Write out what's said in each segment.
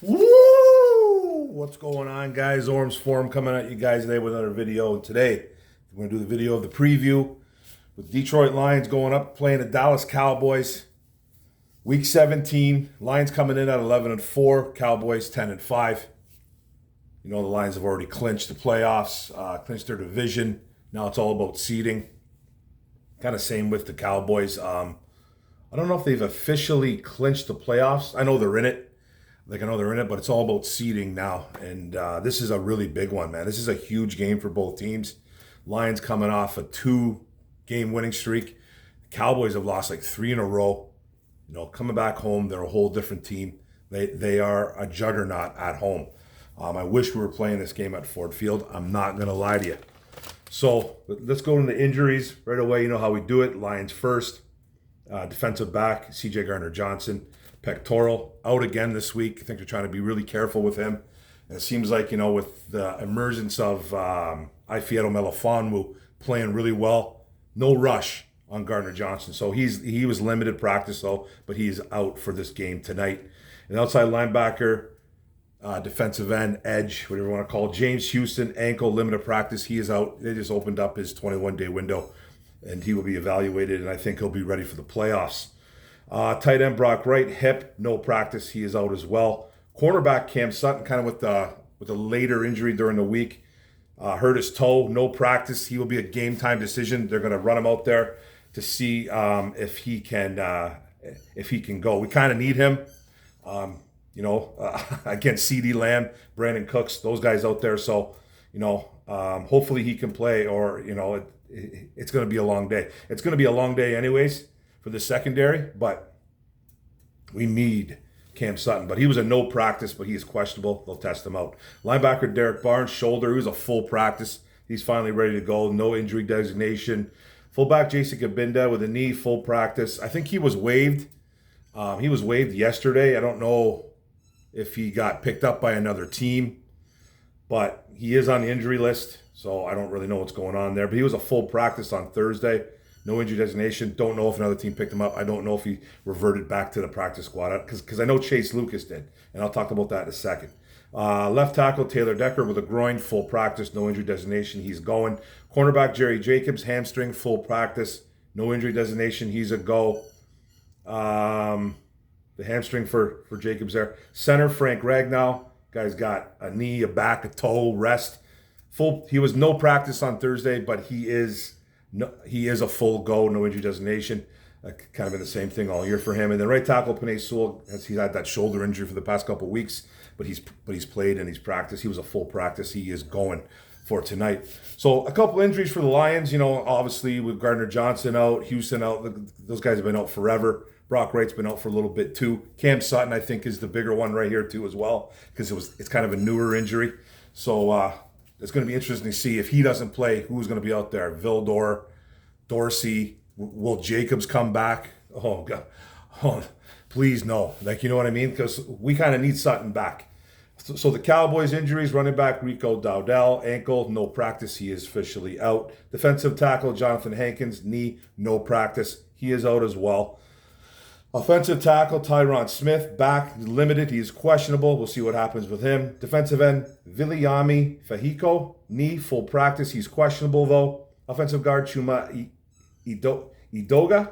Woo! What's going on, guys? Orms Forum coming at you guys today with another video. And today, we're going to do the video of the preview with Detroit Lions going up playing the Dallas Cowboys. Week 17, Lions coming in at 11-4, Cowboys 10-5. You know the Lions have already clinched the playoffs, clinched their division. Now it's all about seeding. Kind of same with the Cowboys. I don't know if they've officially clinched the playoffs. I know they're in it. I know they're in it, but it's all about seeding now. And this is a really big one, man. This is a huge game for both teams. Lions coming off a 2-game winning streak. The Cowboys have lost like 3 in a row. You know, coming back home, they're a whole different team. They are a juggernaut at home. I wish we were playing this game at Ford Field. I'm not going to lie to you. So let's go into injuries right away. You know how we do it. Lions first. Defensive back, C.J. Gardner-Johnson. Pectoral out again this week. I think they're trying to be really careful with him. And it seems like, you know, with the emergence of Ifeatu Melifonwu playing really well, no rush on Gardner-Johnson. So he was limited practice though, but he's out for this game tonight. And outside linebacker, defensive end, edge, whatever you want to call it, James Houston, ankle, limited practice. He is out. They just opened up his 21-day window, and he will be evaluated, and I think he'll be ready for the playoffs. Tight end Brock Wright, hip, no practice. He is out as well. Cornerback Cam Sutton, kind of with the later injury during the week, hurt his toe, no practice. He will be a game time decision. They're going to run him out there to see if he can go. We kind of need him. Against CeeDee Lamb, Brandon Cooks, those guys out there. So, hopefully he can play, or it's going to be a long day. It's going to be a long day anyways for the secondary, but we need Cam Sutton. But he was a no practice, but he is questionable. They'll test him out. Linebacker Derek Barnes, shoulder. He was a full practice. He's finally ready to go. No injury designation. Fullback Jason Kabinda with a knee, full practice. I think he was waived. He was waived yesterday. I don't know if he got picked up by another team, but he is on the injury list, so I don't really know what's going on there. But he was a full practice on Thursday. No injury designation. Don't know if another team picked him up. I don't know if he reverted back to the practice squad, because I know Chase Lucas did, and I'll talk about that in a second. Left tackle Taylor Decker with a groin, full practice, no injury designation. He's going. Cornerback Jerry Jacobs, hamstring, full practice, no injury designation. He's a go. The hamstring for Jacobs there. Center Frank Ragnow, guy's got a knee, a back, a toe, rest. He was no practice on Thursday, but he is a full go, no injury designation. Kind of been the same thing all year for him. And then right tackle Penei Sewell, he's had that shoulder injury for the past couple of weeks, but he's played and he's practiced. He was a full practice. He is going for tonight. So a couple injuries for the Lions. Obviously with Gardner-Johnson out, Houston out. Those guys have been out forever. Brock Wright's been out for a little bit too. Cam Sutton, I think, is the bigger one right here too as well, because it's kind of a newer injury. So it's going to be interesting to see if he doesn't play, who's going to be out there. Vildor, Dorsey, will Jacobs come back? Oh God, please no. You know what I mean? Because we kind of need Sutton back. So the Cowboys injuries: running back Rico Dowdell, ankle, no practice. He is officially out. Defensive tackle Jonathan Hankins, knee, no practice. He is out as well. Offensive tackle Tyron Smith, back, limited. He is questionable. We'll see what happens with him. Defensive end Viliami Fehiko, knee, full practice. He's questionable though. Offensive guard Chuma Idoga,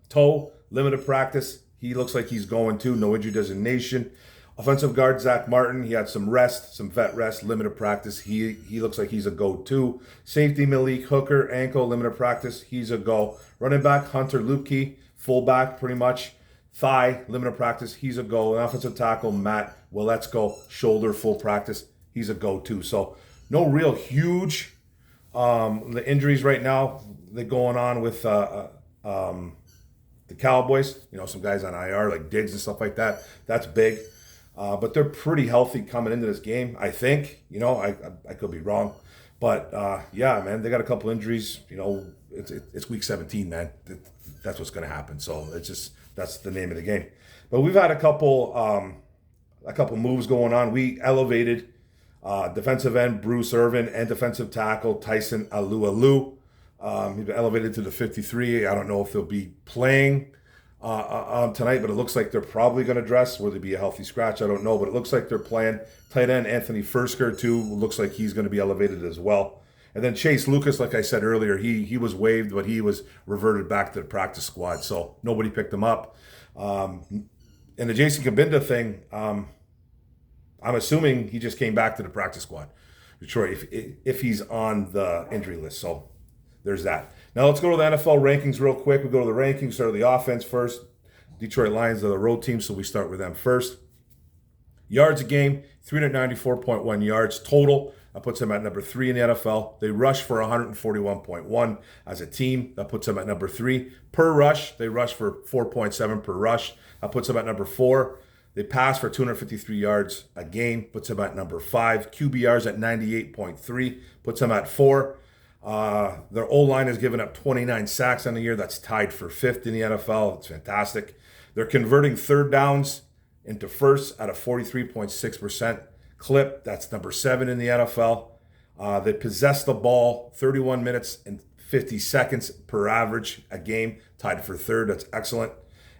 toe, limited practice. He looks like he's going to. No injury designation. Offensive guard Zach Martin, he had some rest, some vet rest, limited practice. He looks like he's a go too. Safety Malik Hooker, ankle, limited practice. He's a go. Running back Hunter Lupke, fullback pretty much. Thigh, limited practice. He's a go. And offensive tackle Matt Willetsko, shoulder, full practice. He's a go too. So no real huge the injuries right now. They're going on with the Cowboys. Some guys on IR like Diggs and stuff like that. That's big. But they're pretty healthy coming into this game, I think. I could be wrong. But, yeah, man, they got a couple injuries. It's week 17, man. That's what's going to happen. So that's the name of the game. But we've had a couple moves going on. We elevated defensive end Bruce Irvin and defensive tackle Tyson Alualu. He's been elevated to the 53. I don't know if he'll be playing tonight, but it looks like they're probably going to dress. Will it be a healthy scratch? I don't know, but it looks like they're playing. Tight end Anthony Fursker, too, looks like he's going to be elevated as well. And then Chase Lucas, like I said earlier, he was waived, but he was reverted back to the practice squad, so nobody picked him up. And the Jason Kabinda thing, I'm assuming he just came back to the practice squad, Detroit, if he's on the injury list. So there's that. Now let's go to the NFL rankings real quick. We go to the rankings, start with the offense first. Detroit Lions are the road team, so we start with them first. Yards a game, 394.1 yards total. That puts them at number 3 in the NFL. They rush for 141.1 as a team. That puts them at number 3. Per rush, they rush for 4.7 per rush. That puts them at number 4. They pass for 253 yards a game, puts them at number 5. QBRs at 98.3, puts them at 4. Their O-line has given up 29 sacks on the year. That's tied for 5th in the NFL. It's fantastic. They're converting third downs into firsts at a 43.6% clip. That's number 7 in the NFL. They possess the ball 31 minutes and 50 seconds per average a game, tied for 3rd. That's excellent.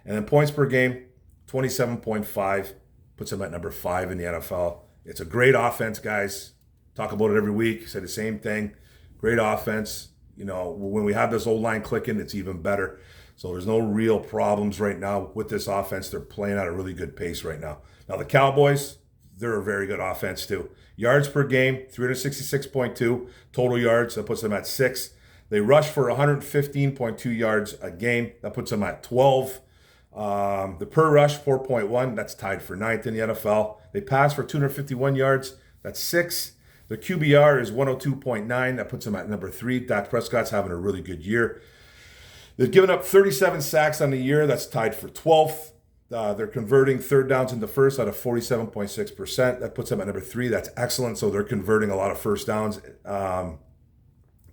And then points per game, 27.5, puts them at number 5 in the NFL. It's a great offense, guys. Talk about it every week. Say the same thing. Great offense. You know, when we have this old line clicking, it's even better. So there's no real problems right now with this offense. They're playing at a really good pace right now. Now the Cowboys, they're a very good offense too. Yards per game, 366.2 total yards. That puts them at 6. They rush for 115.2 yards a game. That puts them at 12. The per rush, 4.1. That's tied for 9th in the NFL. They pass for 251 yards. That's 6. Their QBR is 102.9. That puts them at number 3. Dak Prescott's having a really good year. They've given up 37 sacks on the year. That's tied for 12th. They're converting third downs into first at a 47.6%. That puts them at number 3. That's excellent. So they're converting a lot of first downs on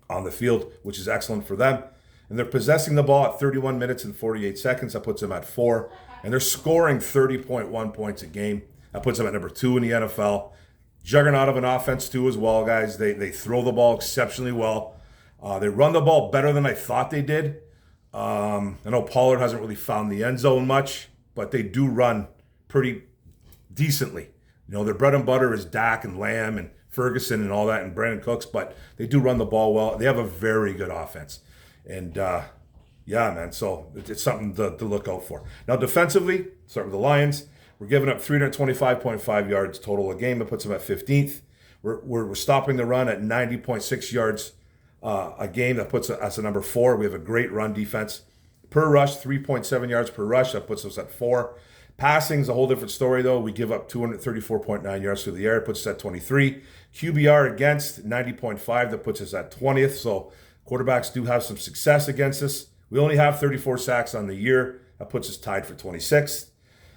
the field, which is excellent for them. And they're possessing the ball at 31 minutes and 48 seconds. That puts them at 4. And they're scoring 30.1 points a game. That puts them at number 2 in the NFL. Juggernaut of an offense too as well, guys. They throw the ball exceptionally well. They run the ball better than I thought they did. I know Pollard hasn't really found the end zone much, but they do run pretty decently. You know, their bread and butter is Dak and Lamb and Ferguson and all that and Brandon Cooks, but they do run the ball well. They have a very good offense. And, yeah, man, so it's something to look out for. Now, defensively, start with the Lions. We're giving up 325.5 yards total a game. It puts them at 15th. We're stopping the run at 90.6 yards a game. That puts us at number 4. We have a great run defense. Per rush, 3.7 yards per rush. That puts us at 4. Passing's a whole different story, though. We give up 234.9 yards through the air. It puts us at 23. QBR against, 90.5. That puts us at 20th. So quarterbacks do have some success against us. We only have 34 sacks on the year. That puts us tied for 26th.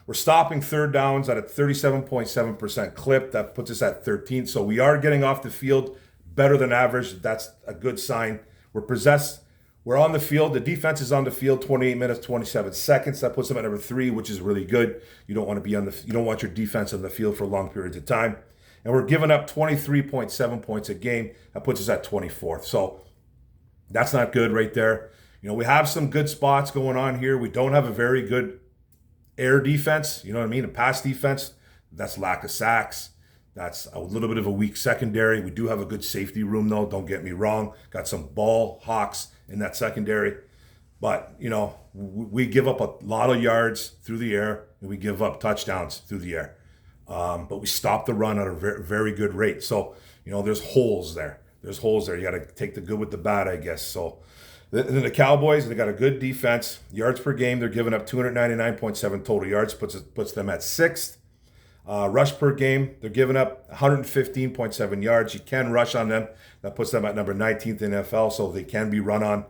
We're stopping third downs at a 37.7% clip. That puts us at 13th. So we are getting off the field better than average. That's a good sign. We're on the field. The defense is on the field 28 minutes, 27 seconds. That puts them at number 3, which is really good. You don't want your defense on the field for long periods of time. And we're giving up 23.7 points a game. That puts us at 24th. So that's not good right there. You know, we have some good spots going on here. We don't have a very good air defense, you know what I mean? A pass defense, that's lack of sacks. That's a little bit of a weak secondary. We do have a good safety room, though. Don't get me wrong. Got some ball hawks in that secondary. But, you know, we give up a lot of yards through the air, and we give up touchdowns through the air. But we stop the run at a very, very good rate. So, you know, there's holes there. You got to take the good with the bad, I guess. So, then the Cowboys, they got a good defense. Yards per game, they're giving up 299.7 total yards, puts them at 6th. Rush per game, they're giving up 115.7 yards. You can rush on them. That puts them at number 19th in NFL, so they can be run on.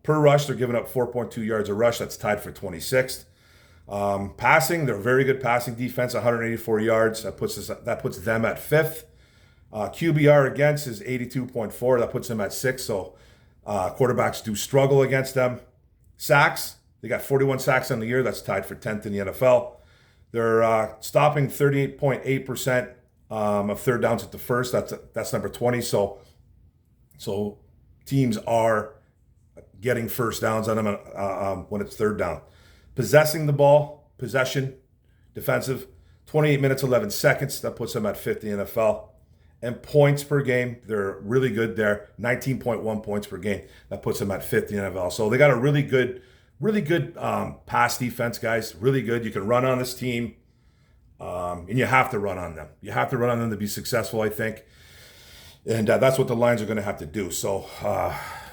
Per rush, they're giving up 4.2 yards a rush. That's tied for 26th. Passing, they're a very good passing defense, 184 yards. That puts them at 5th. QBR against is 82.4. That puts them at 6th. So quarterbacks do struggle against them. Sacks, they got 41 sacks on the year. That's tied for 10th in the NFL. They're stopping 38.8% of third downs at the first. That's number 20. So teams are getting first downs on them when it's third down. Possessing the ball, possession, defensive, 28 minutes, 11 seconds. That puts them at 50 NFL. And points per game, they're really good there. 19.1 points per game. That puts them at 50 NFL. So they got a really good pass defense, guys. Really good. You can run on this team. And you have to run on them. You have to run on them to be successful, I think. And that's what the Lions are going to have to do. So,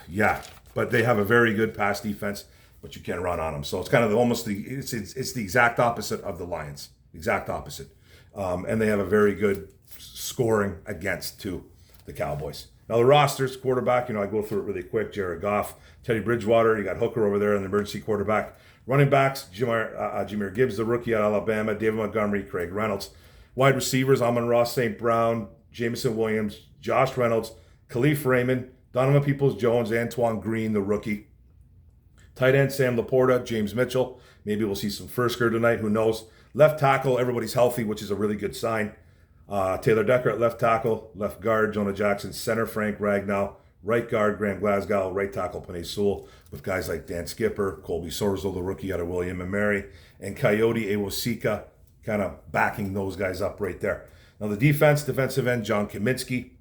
yeah. But they have a very good pass defense, but you can't run on them. So it's kind of it's the exact opposite of the Lions. Exact opposite. And they have a very good scoring against to the Cowboys. Now the rosters, quarterback, I go through it really quick. Jared Goff, Teddy Bridgewater, you got Hooker over there, an emergency quarterback. Running backs, Jahmyr Gibbs, the rookie out of Alabama, David Montgomery, Craig Reynolds. Wide receivers, Amon-Ra St. Brown, Jameson Williams, Josh Reynolds, Khalif Raymond, Donovan Peoples-Jones, Antoine Green, the rookie. Tight end, Sam Laporta, James Mitchell. Maybe we'll see some first grade tonight, who knows. Left tackle, everybody's healthy, which is a really good sign. Taylor Decker at left tackle, left guard, Jonah Jackson, center, Frank Ragnow, right guard, Graham Glasgow, right tackle, Penei Sewell, with guys like Dan Skipper, Colby Sorzel, the rookie out of William & Mary, and Coyote Awosika kind of backing those guys up right there. Now the defense, defensive end, John Kaminsky,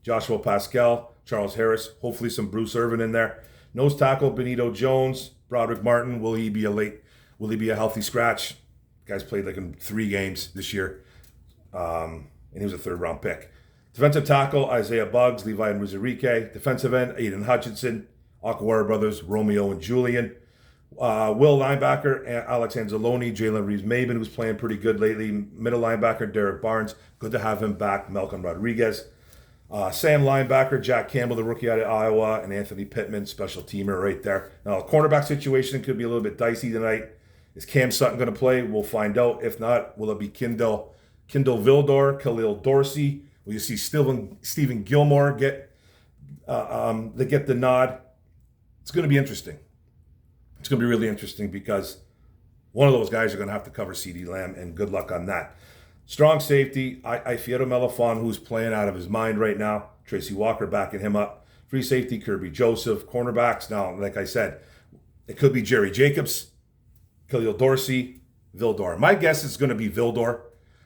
Joshua Pascal, Charles Harris, hopefully some Bruce Irvin in there. Nose tackle, Benito Jones, Broderick Martin, will he be a healthy scratch? Guy's played like in 3 games this year. And he was a 3rd-round pick. Defensive tackle, Isaiah Buggs, Levi and Muzurike. Defensive end, Aiden Hutchinson, Aquara brothers, Romeo and Julian. Will linebacker, Alex Anzalone, Jalen Reeves-Maben, who's playing pretty good lately. Middle linebacker, Derek Barnes. Good to have him back. Malcolm Rodriguez. Sam linebacker, Jack Campbell, the rookie out of Iowa, and Anthony Pittman, special teamer right there. Now, the cornerback situation could be a little bit dicey tonight. Is Cam Sutton going to play? We'll find out. If not, will it be Kindle Vildor, Khalil Dorsey? Will you see Stephen Gilmore get the nod? It's going to be interesting. It's going to be really interesting because one of those guys are going to have to cover CeeDee Lamb, and good luck on that. Strong safety, Ifeatu Melifon, who's playing out of his mind right now. Tracy Walker backing him up. Free safety, Kirby Joseph. Cornerbacks, now, like I said, it could be Jerry Jacobs, Khalil Dorsey, Vildor. My guess is going to be Vildor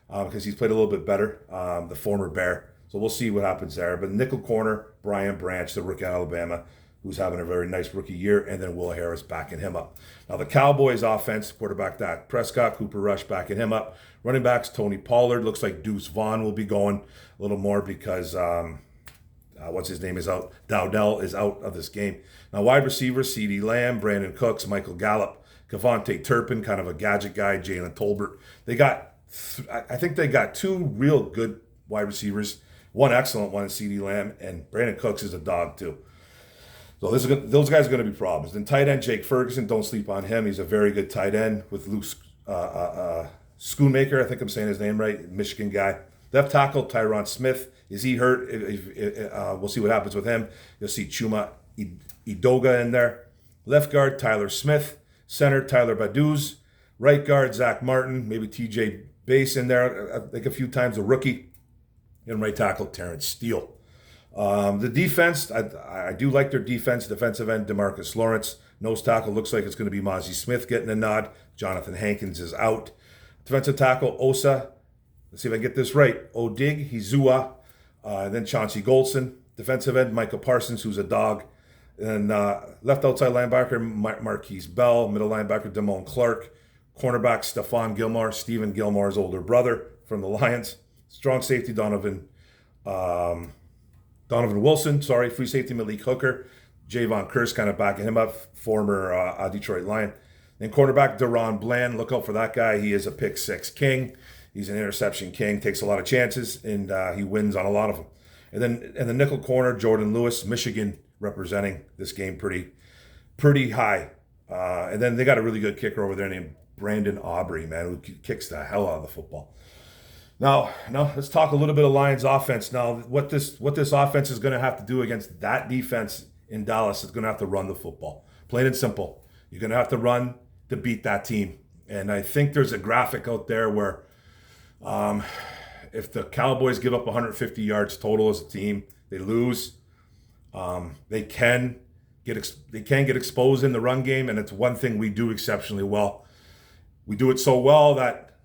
because he's played a little bit better, the former Bear. So we'll see what happens there. But nickel corner, Brian Branch, the rookie out of Alabama, who's having a very nice rookie year, and then Will Harris backing him up. Now the Cowboys offense, quarterback Dak Prescott, Cooper Rush backing him up. Running backs, Tony Pollard. Looks like Deuce Vaughn will be going a little more because, what's his name is out. Dowdell is out of this game. Now wide receivers, CeeDee Lamb, Brandon Cooks, Michael Gallup, Kevontae Turpin, kind of a gadget guy, Jalen Tolbert. They got, I think they got 2 real good wide receivers. One excellent one is CeeDee Lamb, and Brandon Cooks is a dog too. So those guys are going to be problems. Then tight end Jake Ferguson, don't sleep on him. He's a very good tight end with Luke Schoonmaker, I think I'm saying his name right, Michigan guy. Left tackle Tyron Smith. Is he hurt? We'll see what happens with him. You'll see Chuma Idoga in there. Left guard Tyler Smith. Center Tyler Baduz. Right guard Zach Martin. Maybe TJ Bass in there, I think a few times, a rookie. And right tackle Terrence Steele. The defense, I do like their defense. Defensive end, DeMarcus Lawrence. Nose tackle looks like it's going to be Mozzie Smith getting a nod. Jonathan Hankins is out. Defensive tackle, Osa. Let's see if I get this right. Odig Hizua. And then Chauncey Goldson. Defensive end, Micah Parsons, who's a dog. And left outside linebacker, Marquise Bell. Middle linebacker, Damone Clark. Cornerback, Stephon Gilmore. Stephen Gilmore's older brother from the Lions. Strong safety, Donovan Wilson, free safety Malik Hooker, Javon Curse kind of backing him up, former Detroit Lion. Then cornerback Deron Bland, look out for that guy. He is a pick 6 king. He's an interception king, takes a lot of chances, and he wins on a lot of them. And then in the nickel corner, Jordan Lewis, Michigan, representing this game pretty high. And then they got a really good kicker over there named Brandon Aubrey, man, who kicks the hell out of the football. Now, let's talk a little bit of Lions offense. Now, what this offense is going to have to do against that defense in Dallas is going to have to run the football. Plain and simple. You're going to have to run to beat that team. And I think there's a graphic out there where if the Cowboys give up 150 yards total as a team, they lose. They can they can get exposed in the run game, and it's one thing we do exceptionally well. We do it so well that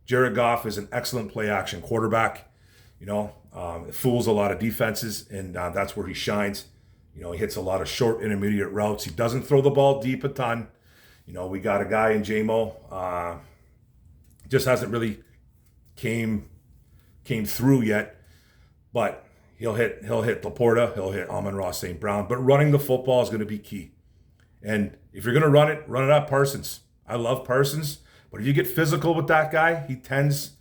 Jared Goff is an excellent play action quarterback. It fools a lot of defenses, and that's where he shines. He hits a lot of short intermediate routes. He doesn't throw the ball deep a ton. We got a guy in JMO, just hasn't really came through yet, but he'll hit Laporta, he'll hit Amon-Ra St. Brown, but running the football is going to be key. And if you're going to run it at Parsons. I love Parsons, but if you get physical with that guy, he tends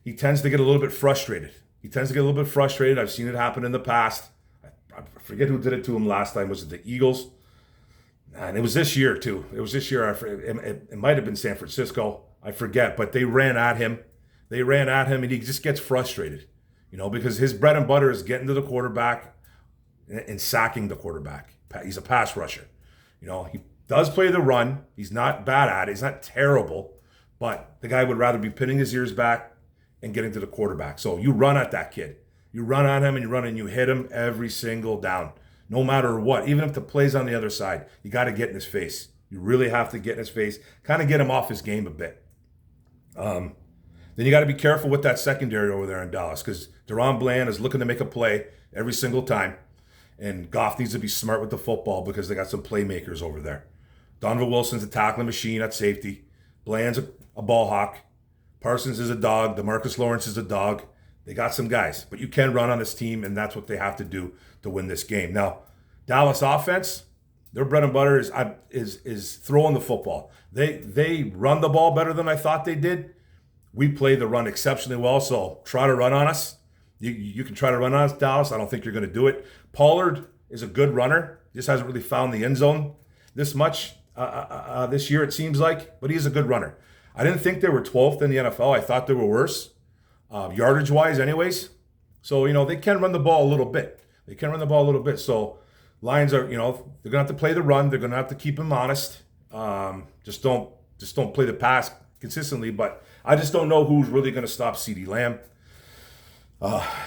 to get a little bit frustrated. I've seen it happen in the past. I forget who did it to him last time. Was it the Eagles? And it was this year too. It might have been San Francisco. I forget, but they ran at him. And he just gets frustrated, because his bread and butter is getting to the quarterback and sacking the quarterback. He's a pass rusher. He does play the run. He's not bad at it. He's not terrible, but the guy would rather be pinning his ears back and getting to the quarterback. So you run at that kid. You run on him and you hit him every single down, no matter what. Even if the play's on the other side, you got to get in his face. You really have to get in his face, kind of get him off his game a bit. Then you got to be careful with that secondary over there in Dallas, because Deron Bland is looking to make a play every single time. And Goff needs to be smart with the football because they got some playmakers over there. Donovan Wilson's a tackling machine at safety. Bland's a ball hawk. Parsons is a dog. DeMarcus Lawrence is a dog. They got some guys, but you can run on this team, and that's what they have to do to win this game. Now, Dallas offense, their bread and butter is throwing the football. They run the ball better than I thought they did. We play the run exceptionally well, so try to run on us. You can try to run on us, Dallas. I don't think you're going to do it. Pollard is a good runner. Just hasn't really found the end zone this much this year, it seems like, but he's a good runner. I didn't think they were 12th in the NFL. I thought they were worse, yardage-wise anyways. So, they can run the ball a little bit. So Lions are, they're going to have to play the run. They're going to have to keep him honest. Just don't play the pass consistently, but I just don't know who's really going to stop CeeDee Lamb.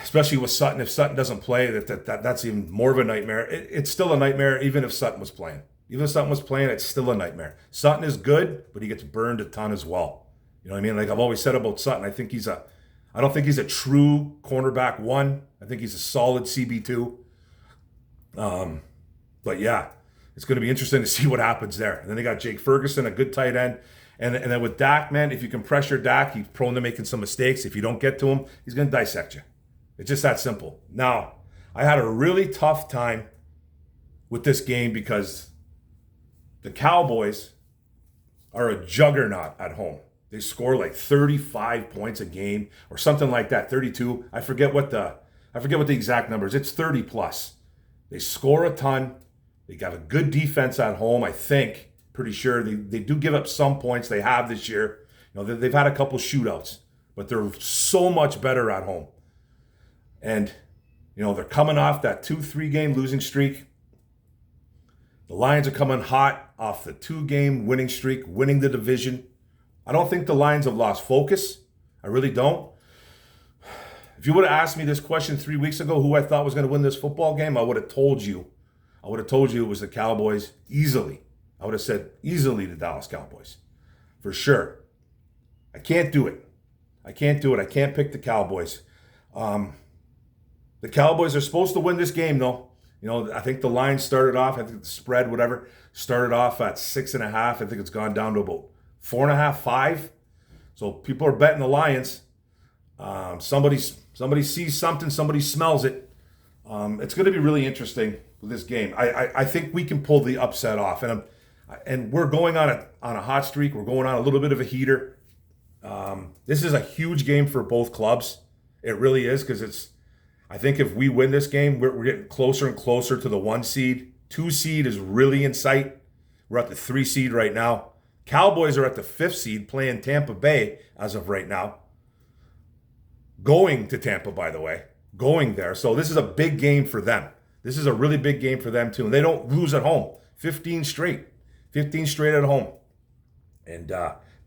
Especially with Sutton. If Sutton doesn't play, that's even more of a nightmare. It's still a nightmare even if Sutton was playing. It's still a nightmare. Sutton is good, but he gets burned a ton as well. You know what I mean? Like I've always said about Sutton, I don't think he's a true cornerback one. I think he's a solid CB2. But yeah, it's going to be interesting to see what happens there. And then they got Jake Ferguson, a good tight end. And then with Dak, man, if you can pressure Dak, he's prone to making some mistakes. If you don't get to him, he's going to dissect you. It's just that simple. Now, I had a really tough time with this game because the Cowboys are a juggernaut at home. They score like 35 points a game or something like that, 32. I forget what the exact number is. It's 30 plus. They score a ton. They got a good defense at home, I think. Pretty sure they do give up some points. They have this year. They've had a couple shootouts, but they're so much better at home. And they're coming off that 2-3 game losing streak. The Lions are coming hot off the 2-game winning streak, winning the division. I don't think the Lions have lost focus. I really don't. If you would have asked me this question 3 weeks ago, who I thought was going to win this football game, I would have told you it was the Cowboys easily. I would have said easily the Dallas Cowboys, for sure. I can't do it. I can't pick the Cowboys. The Cowboys are supposed to win this game, though. I think the line started off, I think the spread, whatever, started off at 6.5. I think it's gone down to about 4.5, 5. So people are betting the Lions. Somebody sees something, somebody smells it. It's going to be really interesting with this game. I think we can pull the upset off, and we're going on a hot streak. We're going on a little bit of a heater. This is a huge game for both clubs. It really is, because I think if we win this game, we're getting closer and closer to the 1 seed. 2 seed is really in sight. We're at the 3 seed right now. Cowboys are at the 5th seed, playing Tampa Bay as of right now. Going to Tampa, by the way. Going there. So this is a big game for them. This is a really big game for them, too. And they don't lose at home. 15 straight at home. And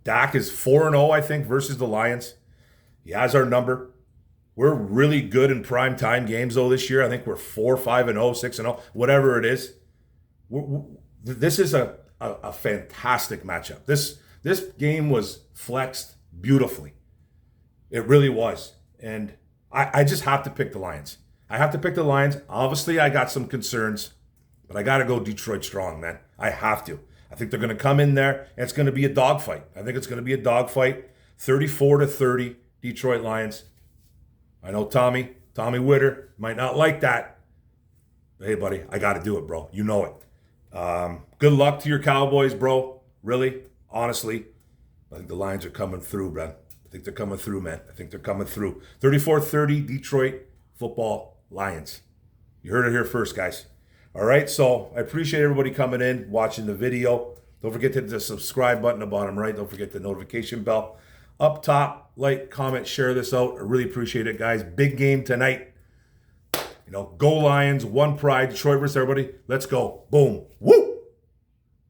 Dak is 4-0, I think, versus the Lions. He has our number. We're really good in prime time games, though, this year. I think we're 4-5-0, 6-0, whatever it is. This is a fantastic matchup. This game was flexed beautifully. It really was. And I just have to pick the Lions. I have to pick the Lions. Obviously, I got some concerns, but I got to go Detroit strong, man. I have to. I think they're going to come in there, and it's going to be a dogfight. I think it's going to be a dogfight. 34-30, Detroit Lions. I know Tommy Witter might not like that. But hey, buddy, I got to do it, bro. You know it. Good luck to your Cowboys, bro. Really, honestly. I think the Lions are coming through, bro. I think they're coming through, man. I think they're coming through. 34-30, Detroit football Lions. You heard it here first, guys. All right, so I appreciate everybody coming in, watching the video. Don't forget to hit the subscribe button at the bottom right. Don't forget the notification bell up top. Like, comment, share this out. I really appreciate it, guys. Big game tonight. Go Lions, one pride. Detroit versus everybody. Let's go. Boom. Woo!